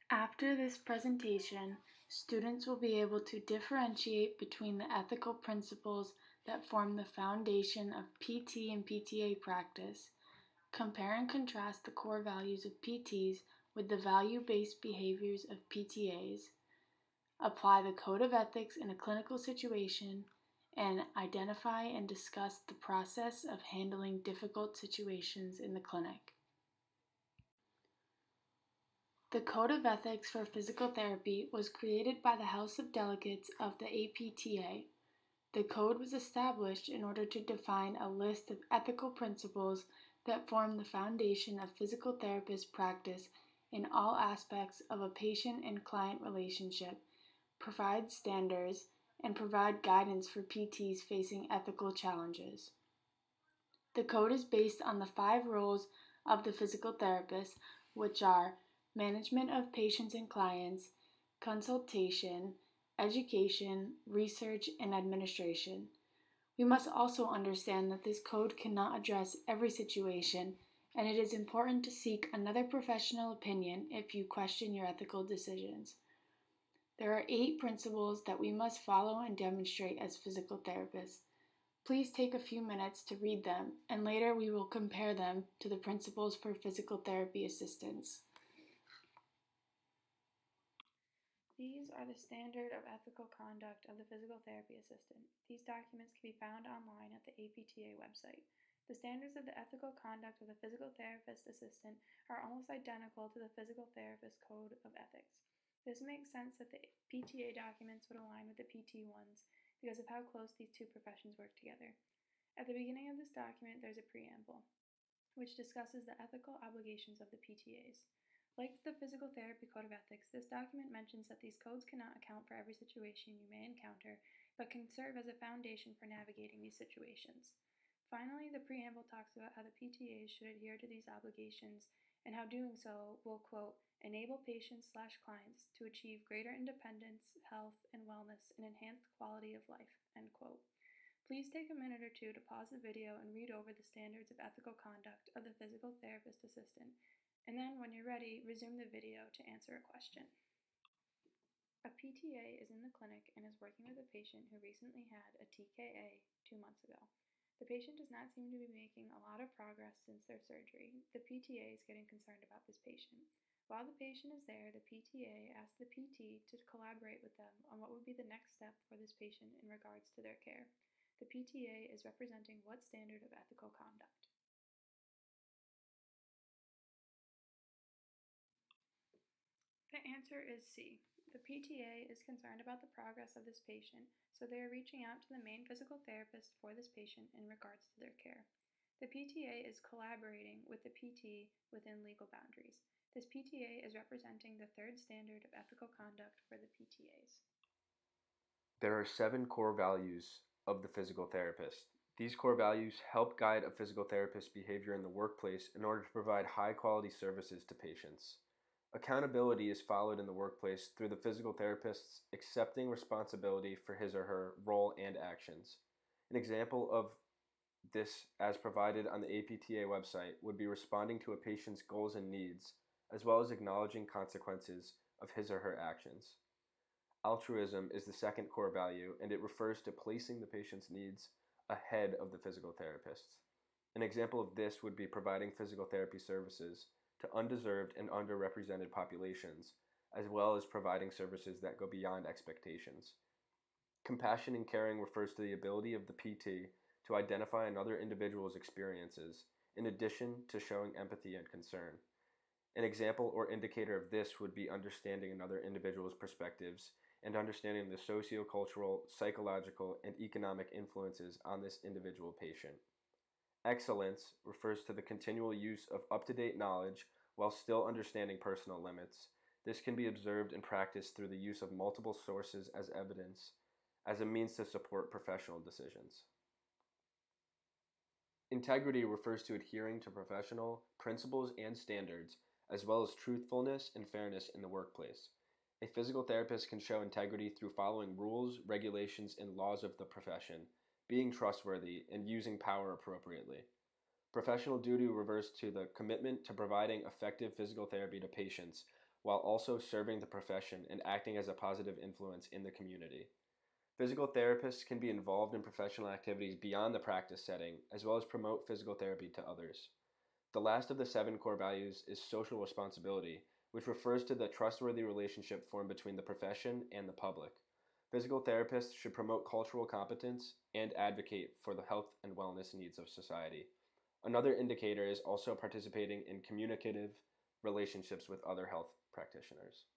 After this presentation, students will be able to differentiate between the ethical principles that form the foundation of PT and PTA practice, compare and contrast the core values of PTs with the value-based behaviors of PTAs, apply the code of ethics in a clinical situation, and identify and discuss the process of handling difficult situations in the clinic. The Code of Ethics for Physical Therapy was created by the House of Delegates of the APTA. The code was established in order to define a list of ethical principles that form the foundation of physical therapist practice in all aspects of a patient and client relationship, provide standards, and provide guidance for PTs facing ethical challenges. The code is based on the 5 roles of the physical therapist, which are management of patients and clients, consultation, education, research, and administration. We must also understand that this code cannot address every situation, and it is important to seek another professional opinion if you question your ethical decisions. There are 8 principles that we must follow and demonstrate as physical therapists. Please take a few minutes to read them, and later we will compare them to the principles for physical therapy assistants. These are the standard of ethical conduct of the physical therapy assistant. These documents can be found online at the APTA website. The standards of the ethical conduct of the physical therapist assistant are almost identical to the physical therapist code of ethics. This makes sense that the PTA documents would align with the PT ones because of how close these two professions work together. At the beginning of this document, there's a preamble, which discusses the ethical obligations of the PTAs. Like the Physical Therapy Code of Ethics, this document mentions that these codes cannot account for every situation you may encounter, but can serve as a foundation for navigating these situations. Finally, the preamble talks about how the PTAs should adhere to these obligations and how doing so will, quote, enable patients/clients to achieve greater independence, health, and wellness and enhanced quality of life, end quote. Please take a minute or two to pause the video and read over the standards of ethical conduct of the physical therapist assistant, and then when you're ready, resume the video to answer a question. A PTA is in the clinic and is working with a patient who recently had a TKA 2 months ago. The patient does not seem to be making a lot of progress since their surgery. The PTA is getting concerned about this patient. While the patient is there, the PTA asks the PT to collaborate with them on what would be the next step for this patient in regards to their care. The PTA is representing what standard of ethical conduct? The answer is C. The PTA is concerned about the progress of this patient, so they are reaching out to the main physical therapist for this patient in regards to their care. The PTA is collaborating with the PT within legal boundaries. This PTA is representing the 3rd standard of ethical conduct for the PTAs. There are 7 core values of the physical therapist. These core values help guide a physical therapist's behavior in the workplace in order to provide high-quality services to patients. Accountability is followed in the workplace through the physical therapist's accepting responsibility for his or her role and actions. An example of this, as provided on the APTA website, would be responding to a patient's goals and needs, as well as acknowledging consequences of his or her actions. Altruism is the 2nd core value, and it refers to placing the patient's needs ahead of the physical therapist's. An example of this would be providing physical therapy services to undeserved and underrepresented populations, as well as providing services that go beyond expectations. Compassion and caring refers to the ability of the PT to identify another individual's experiences, in addition to showing empathy and concern. An example or indicator of this would be understanding another individual's perspectives and understanding the sociocultural, psychological, and economic influences on this individual patient. Excellence refers to the continual use of up-to-date knowledge while still understanding personal limits. This can be observed and practiced through the use of multiple sources as evidence, as a means to support professional decisions. Integrity refers to adhering to professional principles and standards, as well as truthfulness and fairness in the workplace. A physical therapist can show integrity through following rules, regulations, and laws of the profession, being trustworthy, and using power appropriately. Professional duty refers to the commitment to providing effective physical therapy to patients while also serving the profession and acting as a positive influence in the community. Physical therapists can be involved in professional activities beyond the practice setting, as well as promote physical therapy to others. The last of the 7 core values is social responsibility, which refers to the trustworthy relationship formed between the profession and the public. Physical therapists should promote cultural competence and advocate for the health and wellness needs of society. Another indicator is also participating in communicative relationships with other health practitioners.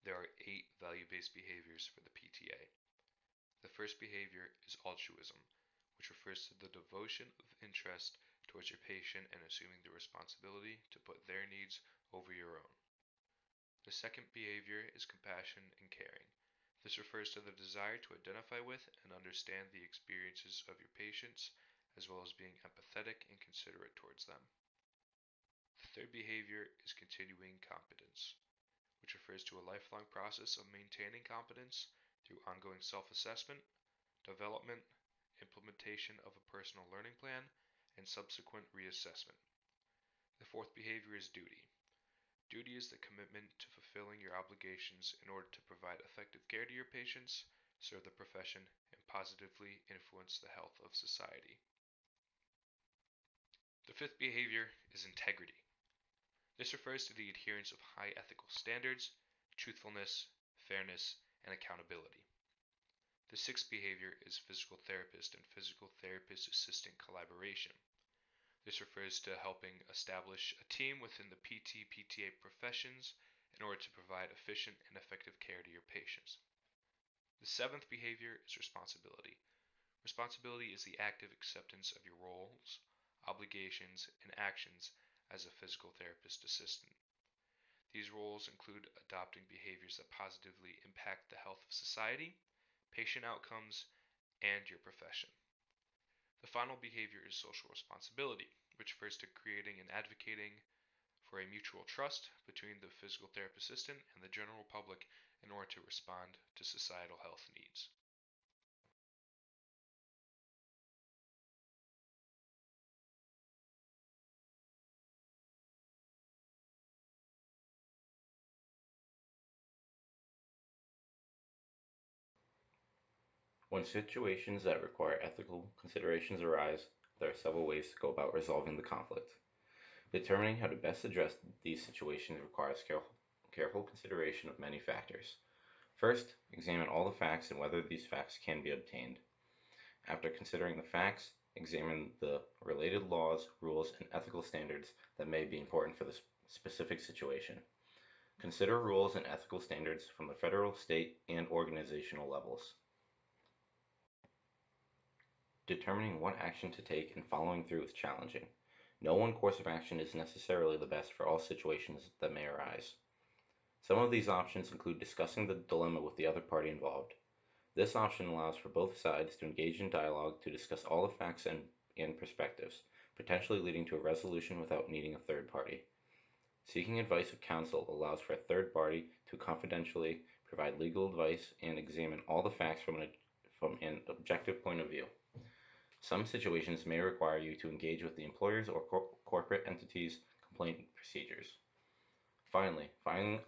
There are 8 value-based behaviors for the PTA. The first behavior is altruism, which refers to the devotion of interest towards your patient and assuming the responsibility to put their needs over your own. The second behavior is compassion and caring. This refers to the desire to identify with and understand the experiences of your patients, as well as being empathetic and considerate towards them. The third behavior is continuing competence, which refers to a lifelong process of maintaining competence through ongoing self-assessment, development, implementation of a personal learning plan, and subsequent reassessment. The fourth behavior is duty. Duty is the commitment to fulfilling your obligations in order to provide effective care to your patients, serve the profession, and positively influence the health of society. The fifth behavior is integrity. This refers to the adherence of high ethical standards, truthfulness, fairness, and accountability. The sixth behavior is physical therapist and physical therapist assistant collaboration. This refers to helping establish a team within the PT/PTA professions in order to provide efficient and effective care to your patients. The seventh behavior is responsibility. Responsibility is the active acceptance of your roles, obligations, and actions as a physical therapist assistant. These roles include adopting behaviors that positively impact the health of society, patient outcomes, and your profession. The final behavior is social responsibility, which refers to creating and advocating for a mutual trust between the physical therapist assistant and the general public in order to respond to societal health needs. When situations that require ethical considerations arise, there are several ways to go about resolving the conflict. Determining how to best address these situations requires careful consideration of many factors. First, examine all the facts and whether these facts can be obtained. After considering the facts, examine the related laws, rules, and ethical standards that may be important for the specific situation. Consider rules and ethical standards from the federal, state, and organizational levels. Determining what action to take and following through is challenging. No one course of action is necessarily the best for all situations that may arise. Some of these options include discussing the dilemma with the other party involved. This option allows for both sides to engage in dialogue to discuss all the facts and perspectives, potentially leading to a resolution without needing a third party. Seeking advice of counsel allows for a third party to confidentially provide legal advice and examine all the facts from an objective point of view. Some situations may require you to engage with the employer's or corporate entity's complaint procedures. Finally, filing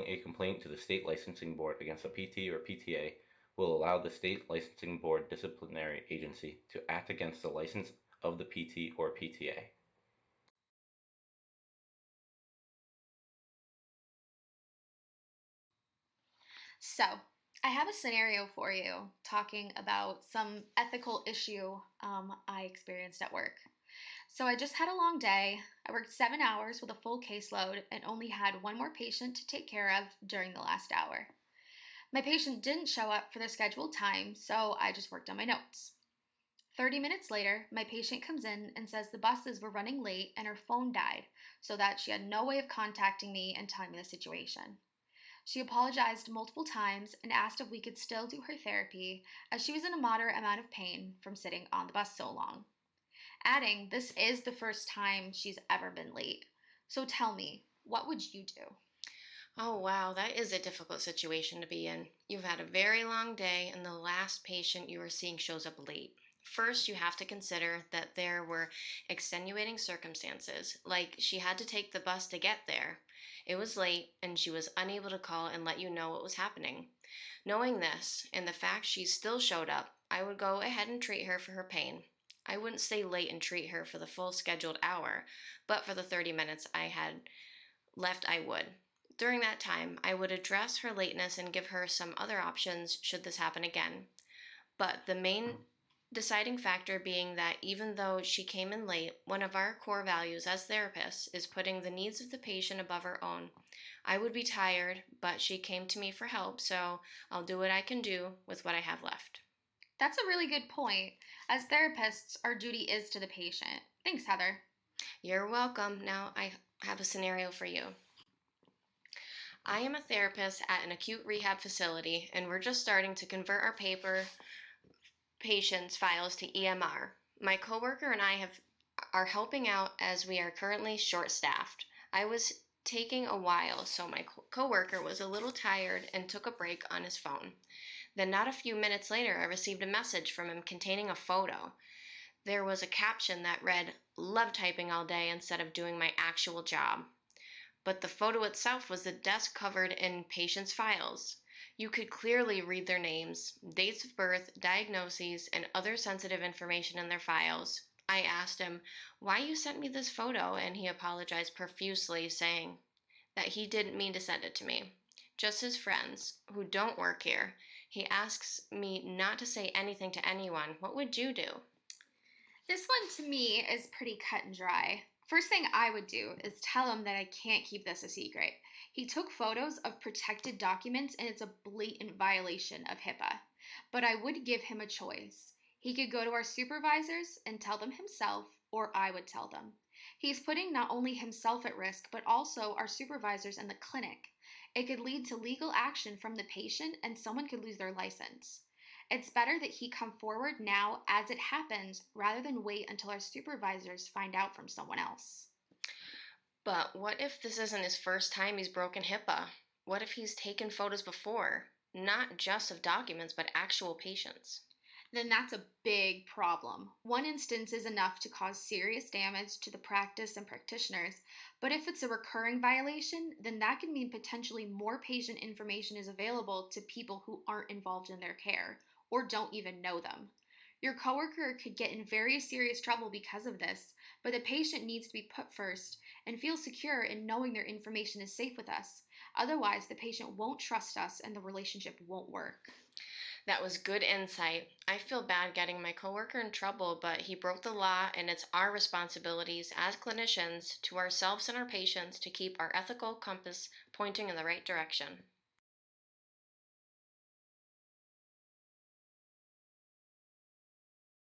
a complaint to the state licensing board against a PT or PTA will allow the state licensing board disciplinary agency to act against the license of the PT or PTA. So, I have a scenario for you talking about some ethical issue I experienced at work. So, I just had a long day. I worked 7 hours with a full caseload and only had one more patient to take care of during the last hour. My patient didn't show up for the scheduled time, so I just worked on my notes. 30 minutes later, my patient comes in and says the buses were running late and her phone died, so that she had no way of contacting me and telling me the situation. She apologized multiple times and asked if we could still do her therapy, as she was in a moderate amount of pain from sitting on the bus so long. Adding, this is the first time she's ever been late. So tell me, what would you do? Oh, wow, that is a difficult situation to be in. You've had a very long day, and the last patient you are seeing shows up late. First, you have to consider that there were extenuating circumstances, like she had to take the bus to get there. It was late, and she was unable to call and let you know what was happening. Knowing this, and the fact she still showed up, I would go ahead and treat her for her pain. I wouldn't stay late and treat her for the full scheduled hour, but for the 30 minutes I had left, I would. During that time, I would address her lateness and give her some other options should this happen again. But the main deciding factor being that even though she came in late, one of our core values as therapists is putting the needs of the patient above her own. I would be tired, but she came to me for help, so I'll do what I can do with what I have left. That's a really good point. As therapists, our duty is to the patient. Thanks, Heather. You're welcome. Now I have a scenario for you. I am a therapist at an acute rehab facility, and we're just starting to convert our paper patients' files to EMR. My coworker and I are helping out as we are currently short-staffed. I was taking a while, so my coworker was a little tired and took a break on his phone. Then not a few minutes later, I received a message from him containing a photo. There was a caption that read, "Love typing all day instead of doing my actual job." But the photo itself was the desk covered in patients' files. You could clearly read their names, dates of birth, diagnoses, and other sensitive information in their files. I asked him why you sent me this photo, and he apologized profusely, saying that he didn't mean to send it to me. Just his friends, who don't work here. He asks me not to say anything to anyone. What would you do? This one to me is pretty cut and dry. First thing I would do is tell him that I can't keep this a secret. He took photos of protected documents and it's a blatant violation of HIPAA. But I would give him a choice. He could go to our supervisors and tell them himself, or I would tell them. He's putting not only himself at risk, but also our supervisors and the clinic. It could lead to legal action from the patient and someone could lose their license. It's better that he come forward now as it happens rather than wait until our supervisors find out from someone else. But what if this isn't his first time he's broken HIPAA? What if he's taken photos before? Not just of documents, but actual patients. Then that's a big problem. One instance is enough to cause serious damage to the practice and practitioners, but if it's a recurring violation, then that could mean potentially more patient information is available to people who aren't involved in their care or don't even know them. Your coworker could get in very serious trouble because of this, but the patient needs to be put first and feel secure in knowing their information is safe with us. Otherwise, the patient won't trust us and the relationship won't work. That was good insight. I feel bad getting my coworker in trouble, but he broke the law, and it's our responsibilities as clinicians to ourselves and our patients to keep our ethical compass pointing in the right direction.